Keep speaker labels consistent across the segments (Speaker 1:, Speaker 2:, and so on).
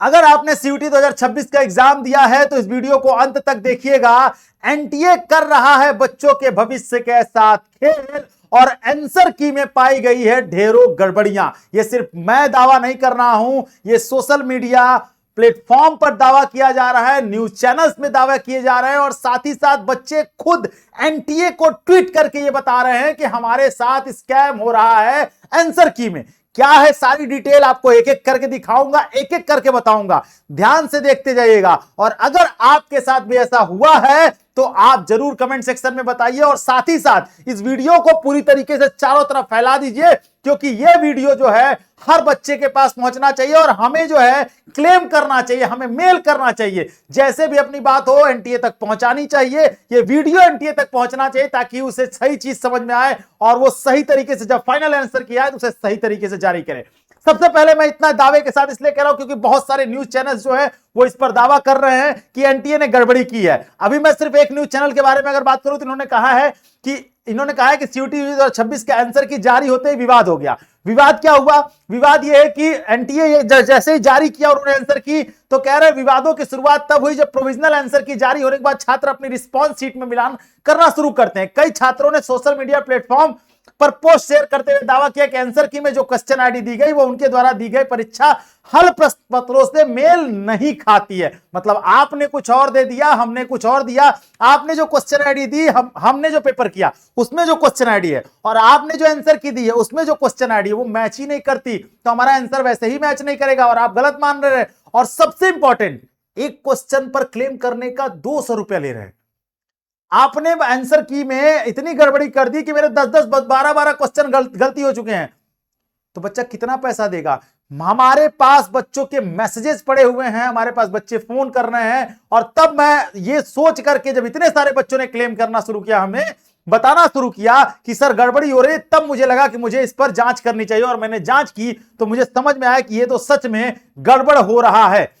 Speaker 1: अगर आपने सीयूटी 2026 का एग्जाम दिया है तो इस वीडियो को अंत तक देखिएगा। एनटीए कर रहा है बच्चों के भविष्य के साथ खेल और आंसर की में पाई गई है ढेरों गड़बड़ियां। ये सिर्फ मैं दावा नहीं कर रहा हूं, ये सोशल मीडिया प्लेटफॉर्म पर दावा किया जा रहा है, न्यूज चैनल्स में दावा किए जा रहे हैं और साथ ही साथ बच्चे खुद एनटीए को ट्वीट करके ये बता रहे हैं कि हमारे साथ स्कैम हो रहा है आंसर की में। क्या है सारी डिटेल आपको एक एक करके दिखाऊंगा, एक एक करके बताऊंगा, ध्यान से देखते जाइएगा। और अगर आपके साथ भी ऐसा हुआ है तो आप जरूर कमेंट सेक्शन में बताइए और साथ ही साथ इस वीडियो को पूरी तरीके से चारों तरफ फैला दीजिए, क्योंकि यह वीडियो जो है हर बच्चे के पास पहुंचना चाहिए और हमें जो है क्लेम करना चाहिए, हमें मेल करना चाहिए, जैसे भी अपनी बात हो एनटीए तक पहुंचानी चाहिए। यह वीडियो एनटीए तक पहुंचना चाहिए ताकि उसे सही चीज समझ में आए और वो सही तरीके से जब फाइनल आंसर किया है तो उसे सही तरीके से जारी करे। सबसे पहले मैं इतना दावे के साथ इसलिए कह रहा हूं क्योंकि बहुत सारे न्यूज चैनल्स जो है वो इस पर दावा कर रहे हैं कि एनटीए ने गड़बड़ी की है। अभी मैं सिर्फ एक न्यूज चैनल के बारे में अगर बात करूं तो इन्होंने कहा है कि सीयूटी 2026 के आंसर की जारी होते ही विवाद हो गया। विवाद क्या हुआ? विवाद यह है कि एनटीए जैसे ही जारी किया और उन्होंने आंसर की तो कह रहे हैं विवादों की शुरुआत तब हुई जब प्रोविजनल आंसर की जारी होने के बाद छात्र अपनी रिस्पॉन्स शीट में मिलान करना शुरू करते हैं। कई छात्रों ने सोशल मीडिया प्लेटफॉर्म पर पोस्ट शेयर करते हुए दावा किया कि आंसर की में जो क्वेश्चन आईडी दी गई वो उनके द्वारा दी गई परीक्षा हल प्रश्न पत्रों से मेल नहीं खाती है। मतलब आपने कुछ और दे दिया, हमने कुछ और दिया, आपने जो क्वेश्चन आईडी दी, हमने जो पेपर किया उसमें जो क्वेश्चन आईडी है और आपने जो आंसर की दी है उसमें जो क्वेश्चन आईडी है वो मैच ही नहीं करती, तो हमारा आंसर वैसे ही मैच नहीं करेगा और आप गलत मान रहे हैं। और सबसे इंपॉर्टेंट, एक क्वेश्चन पर क्लेम करने का 200 रुपया ले रहे हैं। आपने आंसर की में इतनी गड़बड़ी कर दी कि मेरे 10-10 12-12 क्वेश्चन गलती हो चुके हैं, तो बच्चा कितना पैसा देगा? हमारे पास बच्चों के मैसेजेस पड़े हुए हैं, हमारे पास बच्चे फोन कर रहे हैं और तब मैं ये सोच करके जब इतने सारे बच्चों ने क्लेम करना शुरू किया, हमें बताना शुरू किया कि सर गड़बड़ी हो रही है, तब मुझे लगा कि मुझे इस पर जांच करनी चाहिए और मैंने जांच की तो मुझे समझ में आया कि ये तो सच में गड़बड़ हो रहा है।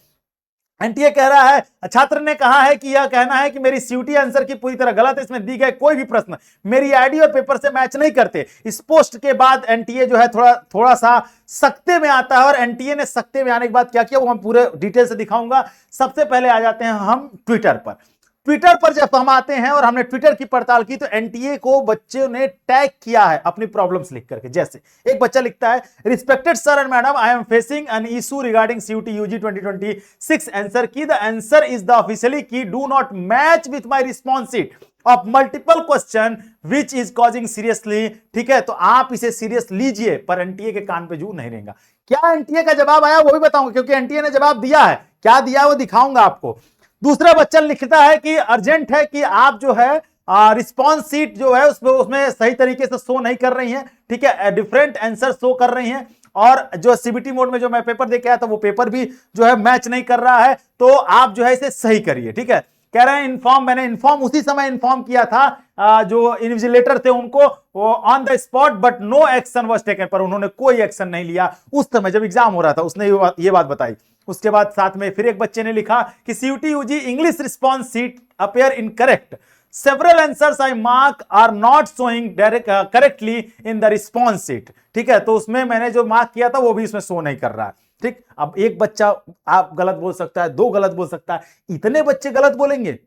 Speaker 1: एनटीए कह रहा है, छात्र ने कहा है कि यह कहना है कि मेरी सीयूटी आंसर की पूरी तरह गलत है, इसमें दी गए कोई भी प्रश्न मेरी आईडी और पेपर से मैच नहीं करते। इस पोस्ट के बाद एनटीए जो है थोड़ा सा सख्ते में आता है और एनटीए ने सख्ते में आने के बाद क्या किया वो हम पूरे डिटेल से दिखाऊंगा। सबसे पहले आ जाते हैं हम ट्विटर पर। ट्विटर पर जब हम आते हैं और हमने ट्विटर की पड़ताल की तो एनटीए को बच्चों ने टैग किया है अपनी प्रॉब्लम्स लिख करके। जैसे एक बच्चा लिखता है, respected sir and madam, I am facing an issue regarding CUET UG 2026 answer key. The answer is the officially key do not match with my response sheet of multiple question which is causing seriously. ठीक है, तो आप इसे serious लीजिए, पर NTA के कान पे जू नहीं रहेगा। क्या एनटीए का जवाब आया वो भी बताऊंगा, क्योंकि एनटीए ने जवाब दिया है, क्या दिया वो दिखाऊंगा आपको। दूसरा बच्चा लिखता है कि अर्जेंट है कि आप जो है रिस्पॉन्स शीट जो है उसमें सही तरीके से शो नहीं कर रही हैं। ठीक है, डिफरेंट आंसर शो कर रही हैं और जो सीबीटी मोड में जो मैं पेपर देके आया था वो पेपर भी जो है मैच नहीं कर रहा है, तो आप जो है इसे सही करिए। ठीक है, कह रहे हैं इन्फॉर्म, मैंने इन्फॉर्म उसी समय इन्फॉर्म किया था जो इन्विजिलेटर थे उनको on the spot, but no action was taken, पर उन्होंने कोई एक्शन नहीं लिया उस समय जब एग्जाम हो रहा था। उसने ये बात बताई। उसके बाद साथ में फिर एक बच्चे ने लिखा कि CUET UG English response sheet appear incorrect, several answers I mark are not showing correctly in the response sheet. ठीक है, तो उसमें मैंने जो मार्क किया था वो भी इसमें शो नहीं कर रहा है। ठीक, अब एक बच्चा आप गलत बोल सकता है, दो गलत बोल सकता है, इतने बच्चे गलत बोलेंगे?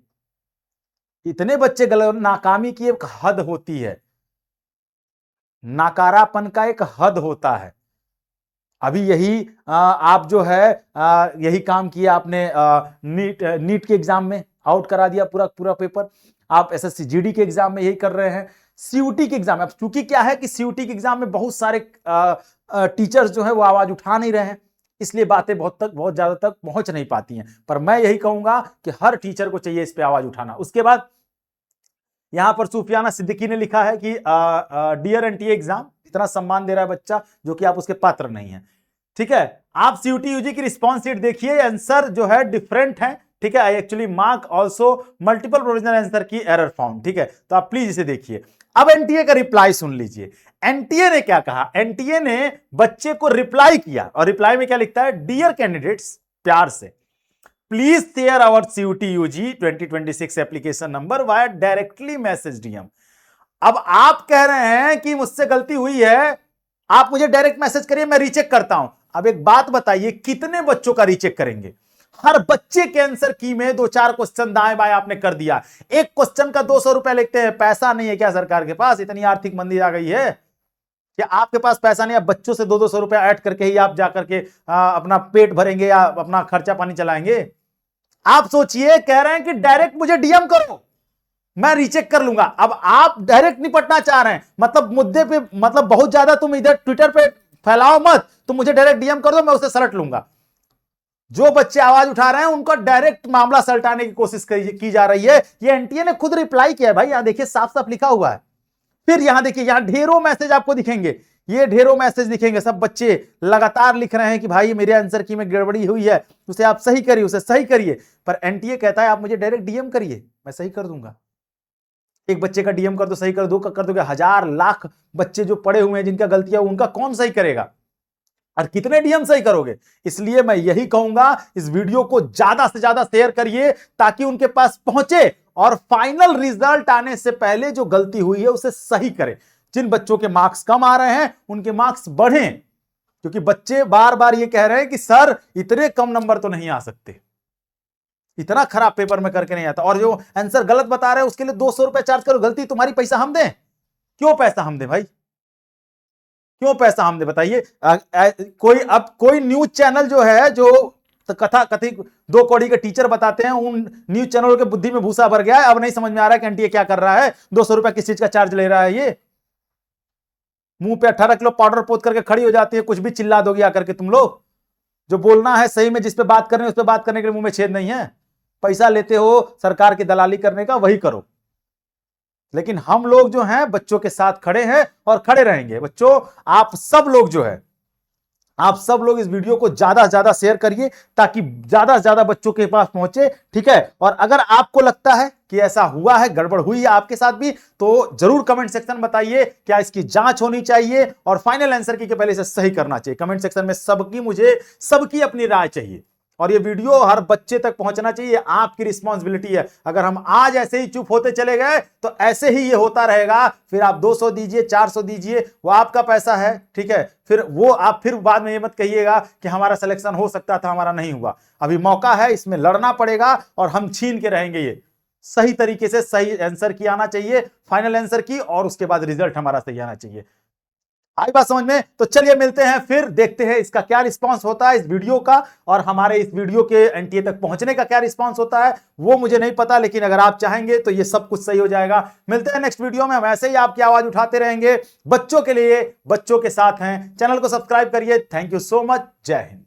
Speaker 1: इतने बच्चे गलत? नाकामी की एक हद होती है, नाकारापन का एक हद होता है। अभी यही आप जो है यही काम किया आपने नीट के एग्जाम में, आउट करा दिया पूरा पूरा पेपर। आप एसएससी जीडी के एग्जाम में यही कर रहे हैं, सीयूटी के एग्जाम में। अब चूंकि क्या है कि सीयूटी के एग्जाम में बहुत सारे टीचर्स जो है वो आवाज उठा नहीं रहे हैं, इसलिए बातें बहुत ज्यादा तक पहुंच नहीं पाती हैं। पर मैं यही कहूंगा कि हर टीचर को चाहिए इस पे आवाज उठाना। उसके बाद यहां पर सूफियाना सिद्दीकी ने लिखा है कि डियर एनटीए एग्जाम, इतना सम्मान दे रहा है बच्चा जो कि आप उसके पात्र नहीं है। ठीक है, आप सीयूटी यूजी की रिस्पॉन्स शीट देखिए, आंसर जो है डिफरेंट है। ठीक है, I actually mark also multiple provisional answer की एरर फाउंड। ठीक है, तो आप प्लीज इसे देखिए। अब एनटीए का रिप्लाई सुन लीजिए। एनटीए ने क्या कहा? एनटीए ने बच्चे को रिप्लाई किया और रिप्लाई में क्या लिखता है? डियर कैंडिडेट्स, प्यार से, please share our CUET UG 2026 application number via directly message DM. अब आप कह रहे हैं कि मुझसे गलती हुई है, आप मुझे डायरेक्ट मैसेज करिए, मैं रीचेक करता हूं। अब एक बात बताइए, कितने बच्चों का रीचेक करेंगे? हर बच्चे के आंसर की में 2-4 क्वेश्चन दाएं बाएं आपने कर दिया। एक क्वेश्चन का 200 रुपए लिखते हैं। पैसा नहीं है क्या सरकार के पास? इतनी आर्थिक मंदी आ गई है कि आपके पास पैसा नहीं है? बच्चों से 200-200 रुपया ऐड करके ही आप जाकर के अपना पेट भरेंगे या अपना खर्चा पानी चलाएंगे? आप सोचिए, कह रहे हैं कि डायरेक्ट मुझे डीएम करो, मैं रीचेक कर लूंगा। अब आप डायरेक्ट निपटना चाह रहे हैं, मतलब मुद्दे पे, मतलब बहुत ज्यादा तुम इधर ट्विटर पे फैलाओ मत, तुम मुझे डायरेक्ट डीएम कर दो, मैं उसे सलट लूंगा। जो बच्चे आवाज उठा रहे हैं उनका डायरेक्ट मामला सलटाने की कोशिश की जा रही है। ये एनटीए ने खुद रिप्लाई किया है भाई, यहां देखिए साफ साफ लिखा हुआ है। फिर यहां देखिए, यहां ढेरों मैसेज आपको दिखेंगे, ये ढेरों मैसेज दिखेंगे, सब बच्चे लगातार लिख रहे हैं कि भाई मेरे आंसर की में गड़बड़ी हुई है, उसे आप सही करिए, उसे सही करिए। पर एनटीए कहता है आप मुझे डायरेक्ट डीएम करिए, मैं सही कर दूंगा। एक बच्चे का डीएम कर दो, सही कर दो, कर दोगे। हजार लाख बच्चे जो पड़े हुए हैं जिनका गलतियां, उनका कौन सही करेगा? और कितने डीएम सही करोगे? इसलिए मैं यही कहूंगा, इस वीडियो को ज्यादा से ज्यादा शेयर करिए ताकि उनके पास पहुंचे और फाइनल रिजल्ट आने से पहले जो गलती हुई है उसे सही करें। जिन बच्चों के मार्क्स कम आ रहे हैं उनके मार्क्स बढ़ें, क्योंकि बच्चे बार बार ये कह रहे हैं कि सर इतने कम नंबर तो नहीं आ सकते, इतना खराब पेपर में करके नहीं आता, और जो आंसर गलत बता रहे हैं उसके लिए 200 रुपए चार्ज करो। गलती तुम्हारी, पैसा हम दें? क्यों पैसा हम दें भाई? क्यों पैसा हम दें बताइए? कोई न्यूज चैनल जो है, जो कथा कथित 2 कौड़ी के टीचर बताते हैं, उन न्यूज चैनलों के बुद्धि में भूसा भर गया है। अब नहीं समझ में आ रहा है कि एनटीए क्या कर रहा है, 200 रुपए किस चीज का चार्ज ले रहा है। ये मुंह पे 18 किलो पाउडर पोत करके खड़ी हो जाती है, कुछ भी चिल्ला दोगी आकर के तुम लोग। जो बोलना है सही में, जिस पे बात करनी है उस पे बात करने के लिए मुंह में छेद नहीं है। पैसा लेते हो सरकार की दलाली करने का, वही करो। लेकिन हम लोग जो हैं बच्चों के साथ खड़े हैं और खड़े रहेंगे। बच्चों, आप सब लोग जो है, आप सब लोग इस वीडियो को ज्यादा से ज्यादा शेयर करिए ताकि ज्यादा से ज्यादा बच्चों के पास पहुंचे, ठीक है? और अगर आपको लगता है कि ऐसा हुआ है, गड़बड़ हुई है आपके साथ भी, तो जरूर कमेंट सेक्शन में बताइए। क्या इसकी जांच होनी चाहिए और फाइनल आंसर की पहले इसे सही करना चाहिए? कमेंट सेक्शन में सबकी अपनी राय चाहिए, और ये वीडियो हर बच्चे तक पहुंचना चाहिए। आपकी रिस्पॉन्सिबिलिटी है। अगर हम आज ऐसे ही चुप होते चले गए तो ऐसे ही ये होता रहेगा। फिर आप 200 दीजिए, 400 दीजिए, वो आपका पैसा है, ठीक है? फिर वो आप फिर बाद में ये मत कहिएगा कि हमारा सिलेक्शन हो सकता था, हमारा नहीं हुआ। अभी मौका है, इसमें लड़ना पड़ेगा और हम छीन के रहेंगे। ये सही तरीके से सही आंसर की आना चाहिए, फाइनल आंसर की, और उसके बाद रिजल्ट हमारा सही आना चाहिए। आई बात समझ में? तो चलिए मिलते हैं, फिर देखते हैं इसका क्या रिस्पांस होता है इस वीडियो का, और हमारे इस वीडियो के एनटीए तक पहुंचने का क्या रिस्पांस होता है वो मुझे नहीं पता, लेकिन अगर आप चाहेंगे तो ये सब कुछ सही हो जाएगा। मिलते हैं नेक्स्ट वीडियो में, हम ऐसे ही आपकी आवाज उठाते रहेंगे, बच्चों के लिए, बच्चों के साथ हैं। चैनल को सब्सक्राइब करिए। Thank you so much. जय हिंद।